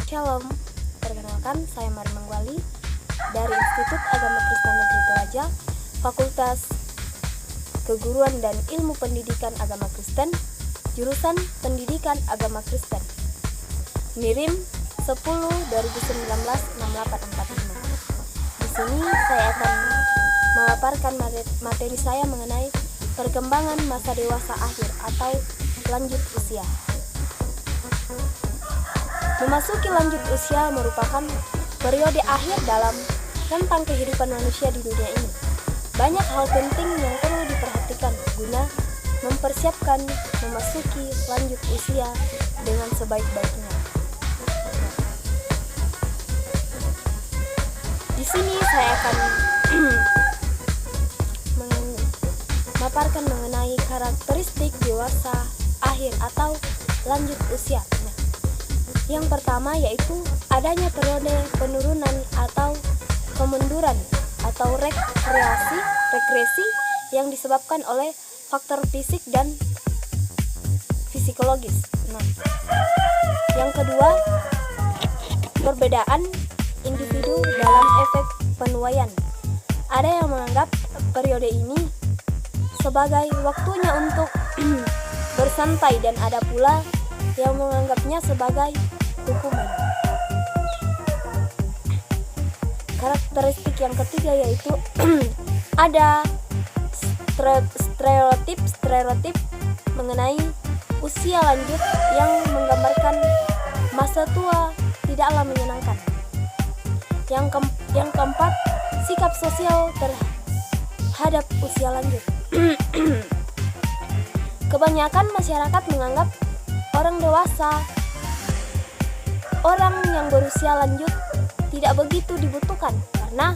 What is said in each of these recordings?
Shalom, perkenalkan saya Mari Manggwali dari Institut Agama Kristen Negeri Toraja, Fakultas Keguruan dan Ilmu Pendidikan Agama Kristen, jurusan Pendidikan Agama Kristen. Nirim 10/2019/6845. Di sini saya akan memaparkan materi saya mengenai perkembangan masa dewasa akhir atau lanjut usia. Memasuki lanjut usia merupakan periode akhir dalam rentang kehidupan manusia di dunia ini. Banyak hal penting yang perlu diperhatikan guna mempersiapkan memasuki lanjut usia dengan sebaik-baiknya. Di sini saya akan memaparkan mengenai karakteristik dewasa akhir atau lanjut usia. Yang pertama yaitu adanya periode penurunan atau kemunduran atau regresi yang disebabkan oleh faktor fisik dan psikologis. Yang kedua, perbedaan individu dalam efek penuaian. Ada yang menganggap periode ini sebagai waktunya untuk bersantai dan ada pula yang menganggapnya sebagai hukuman. Karakteristik yang ketiga yaitu ada stereotip mengenai usia lanjut yang menggambarkan masa tua tidaklah menyenangkan. Yang keempat, sikap sosial terhadap usia lanjut. Kebanyakan masyarakat menganggap orang dewasa, orang yang berusia lanjut tidak begitu dibutuhkan karena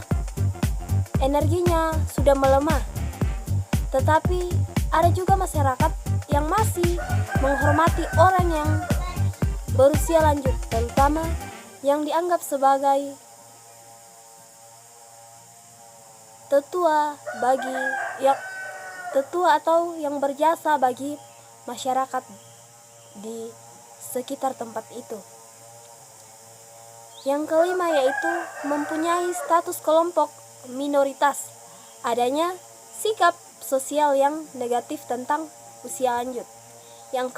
energinya sudah melemah. Tetapi ada juga masyarakat yang masih menghormati orang yang berusia lanjut, terutama yang dianggap sebagai tetua atau yang berjasa bagi masyarakat di sekitar tempat itu. Yang kelima yaitu mempunyai status kelompok minoritas. Adanya sikap sosial yang negatif tentang usia lanjut. Yang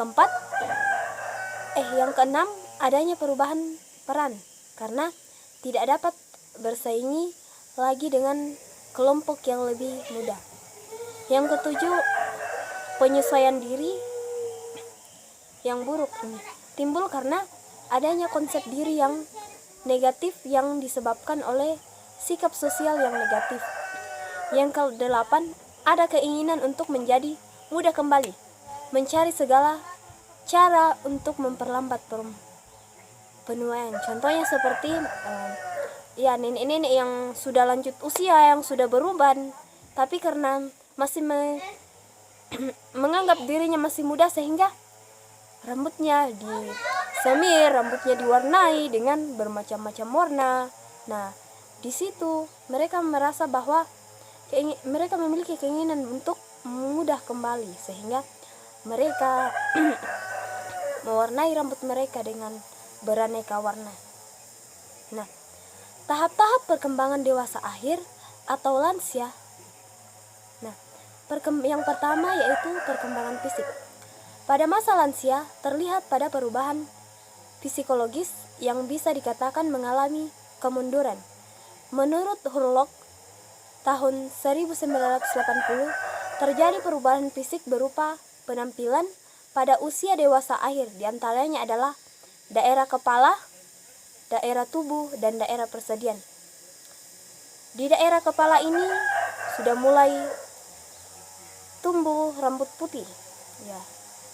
keenam, adanya perubahan peran karena tidak dapat bersaingi lagi dengan kelompok yang lebih muda. Yang ketujuh, penyesuaian diri yang buruk timbul karena adanya konsep diri yang negatif yang disebabkan oleh sikap sosial yang negatif. Yang kedelapan, ada keinginan untuk menjadi muda kembali, mencari segala cara untuk memperlambat penuaian. Contohnya seperti nenek-nenek yang sudah lanjut usia, yang sudah beruban, tapi karena masih menganggap dirinya masih muda sehingga rambutnya disemir, rambutnya diwarnai dengan bermacam-macam warna. Nah, di situ mereka merasa bahwa mereka memiliki keinginan untuk mudah kembali sehingga mereka mewarnai rambut mereka dengan beraneka warna. Nah, tahap-tahap perkembangan dewasa akhir atau lansia. Nah, yang pertama yaitu perkembangan fisik. Pada masa lansia terlihat pada perubahan psikologis yang bisa dikatakan mengalami kemunduran. Menurut Hurlock tahun 1980 terjadi perubahan fisik berupa penampilan pada usia dewasa akhir, diantaranya adalah daerah kepala, daerah tubuh, dan daerah persediaan. Di daerah kepala ini sudah mulai tumbuh rambut putih.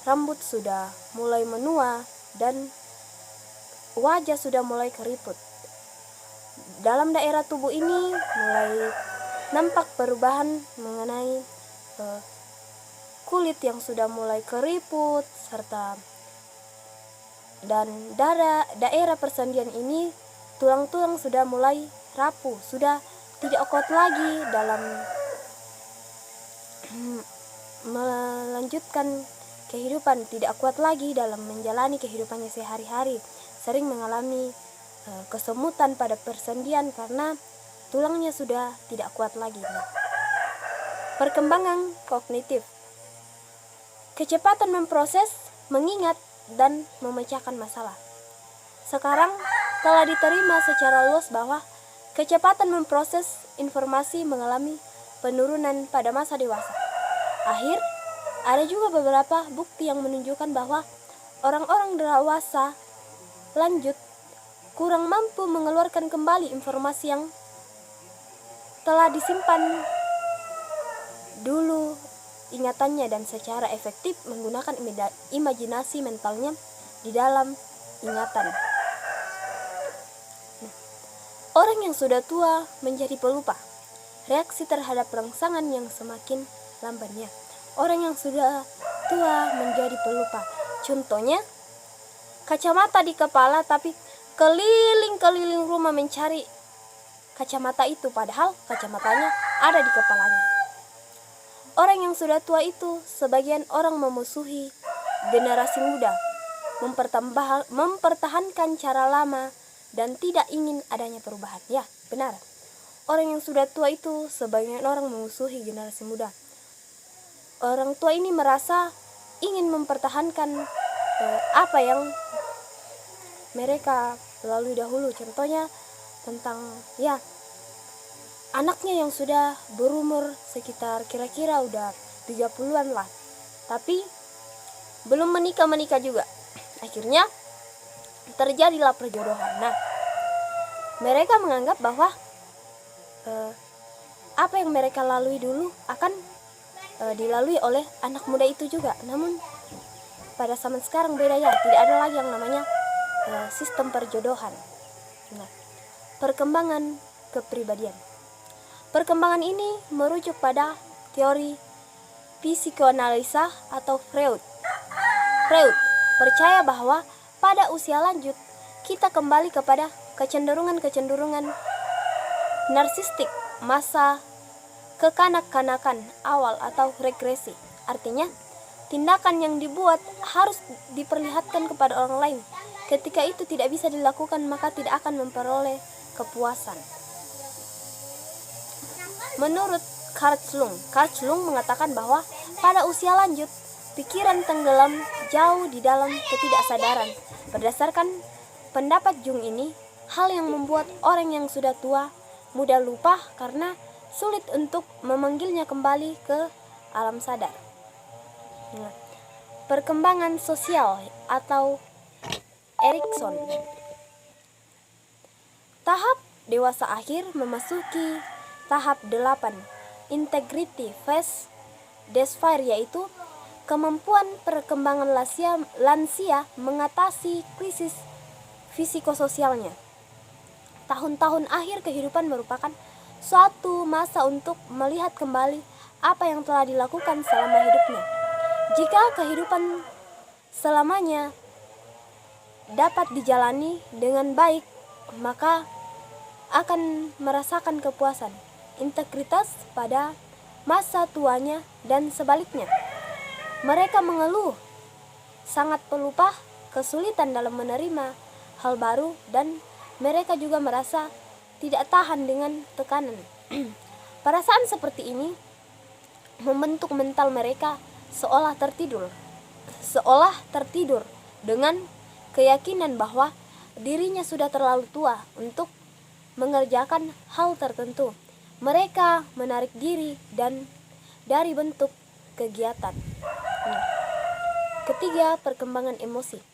Rambut sudah mulai menua dan wajah sudah mulai keriput. Dalam daerah tubuh ini mulai nampak perubahan mengenai kulit yang sudah mulai keriput dan daerah persendian ini tulang-tulang sudah mulai rapuh, sudah tidak kuat lagi dalam melanjutkan kehidupan, tidak kuat lagi dalam menjalani kehidupannya sehari-hari, sering mengalami kesemutan pada persendian karena tulangnya sudah tidak kuat lagi. Nah, perkembangan kognitif, kecepatan memproses, mengingat, dan memecahkan masalah. Sekarang telah diterima secara luas bahwa kecepatan memproses informasi mengalami penurunan pada masa dewasa. Ada juga beberapa bukti yang menunjukkan bahwa orang-orang dewasa lanjut kurang mampu mengeluarkan kembali informasi yang telah disimpan dulu ingatannya dan secara efektif menggunakan imajinasi mentalnya di dalam ingatan. Orang yang sudah tua menjadi pelupa. Reaksi terhadap rangsangan yang semakin lambannya. Orang yang sudah tua menjadi pelupa. Contohnya, kacamata di kepala tapi keliling-keliling rumah mencari kacamata itu padahal kacamatanya ada di kepalanya. Orang yang sudah tua itu sebagian orang memusuhi generasi muda, mempertahankan cara lama dan tidak ingin adanya perubahan. Ya, benar. Orang yang sudah tua itu sebagian orang memusuhi generasi muda. Orang tua ini merasa ingin mempertahankan apa yang mereka lalui dahulu. Contohnya tentang anaknya yang sudah berumur sekitar kira-kira udah 30-an lah, tapi belum menikah juga. Akhirnya terjadilah perjodohan. Nah, mereka menganggap bahwa apa yang mereka lalui dulu akan dilalui oleh anak muda itu juga. Namun pada zaman sekarang beda ya, tidak ada lagi yang namanya sistem perjodohan. Nah, perkembangan kepribadian. Perkembangan ini merujuk pada teori psikoanalisa atau Freud. Freud percaya bahwa pada usia lanjut kita kembali kepada kecenderungan narsistik masa kekanak-kanakan awal atau regresi. Artinya, tindakan yang dibuat harus diperlihatkan kepada orang lain. Ketika itu tidak bisa dilakukan, maka tidak akan memperoleh kepuasan. Menurut Carl Jung mengatakan bahwa pada usia lanjut, pikiran tenggelam jauh di dalam ketidaksadaran. Berdasarkan pendapat Jung ini, hal yang membuat orang yang sudah tua mudah lupa karena sulit untuk memanggilnya kembali ke alam sadar. Nah, perkembangan sosial atau Erikson. Tahap dewasa akhir memasuki tahap 8, integrity phase despair, yaitu kemampuan perkembangan lansia mengatasi krisis fisikososialnya. Tahun-tahun akhir kehidupan merupakan suatu masa untuk melihat kembali apa yang telah dilakukan selama hidupnya. Jika kehidupan selamanya dapat dijalani dengan baik, maka akan merasakan kepuasan, integritas pada masa tuanya, dan sebaliknya. Mereka mengeluh, sangat pelupa, kesulitan dalam menerima hal baru, dan mereka juga merasa tidak tahan dengan tekanan. Perasaan seperti ini membentuk mental mereka seolah tertidur dengan keyakinan bahwa dirinya sudah terlalu tua untuk mengerjakan hal tertentu. Mereka menarik diri dari bentuk kegiatan. Ketiga, perkembangan emosi.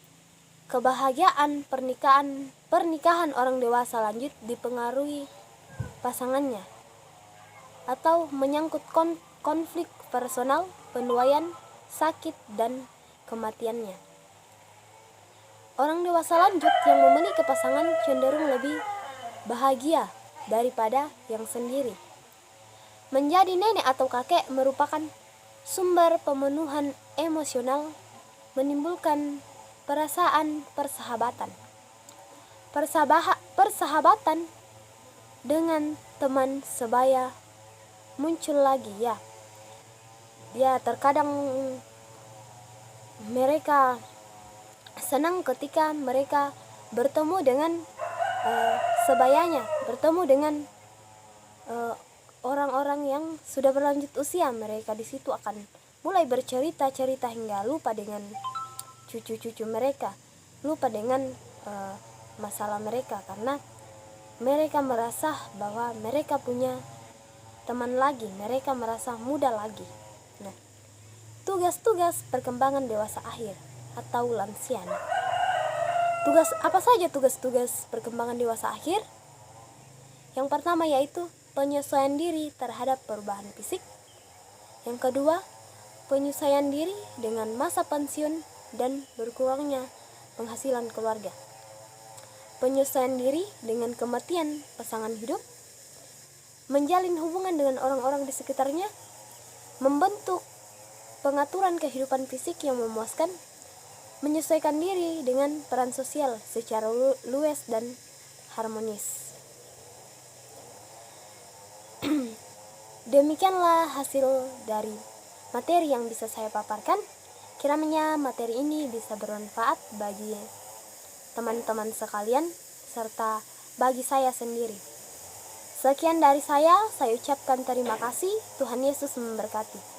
Kebahagiaan pernikahan orang dewasa lanjut dipengaruhi pasangannya atau menyangkut konflik personal, penuaian, sakit, dan kematiannya. Orang dewasa lanjut yang memiliki pasangan cenderung lebih bahagia daripada yang sendiri. Menjadi nenek atau kakek merupakan sumber pemenuhan emosional, menimbulkan perasaan persahabatan. Persahabatan dengan teman sebaya muncul lagi ya. Terkadang mereka senang ketika mereka bertemu dengan sebayanya bertemu dengan orang-orang yang sudah berlanjut usia. Mereka di situ akan mulai bercerita-cerita hingga lupa dengan cucu-cucu mereka, lupa dengan masalah mereka, karena mereka merasa bahwa mereka punya teman lagi, mereka merasa muda lagi. Nah, tugas-tugas perkembangan dewasa akhir atau lansiana. Apa saja tugas-tugas perkembangan dewasa akhir? Yang pertama yaitu penyesuaian diri terhadap perubahan fisik. Yang kedua, penyesuaian diri dengan masa pensiun dan berkurangnya penghasilan keluarga. Penyesuaian diri dengan kematian pasangan hidup. Menjalin hubungan dengan orang-orang di sekitarnya. Membentuk pengaturan kehidupan fisik yang memuaskan. Menyesuaikan diri dengan peran sosial secara luas dan harmonis. Demikianlah hasil dari materi yang bisa saya paparkan. Kiranya materi ini bisa bermanfaat bagi teman-teman sekalian serta bagi saya sendiri. Sekian dari saya ucapkan terima kasih. Tuhan Yesus memberkati.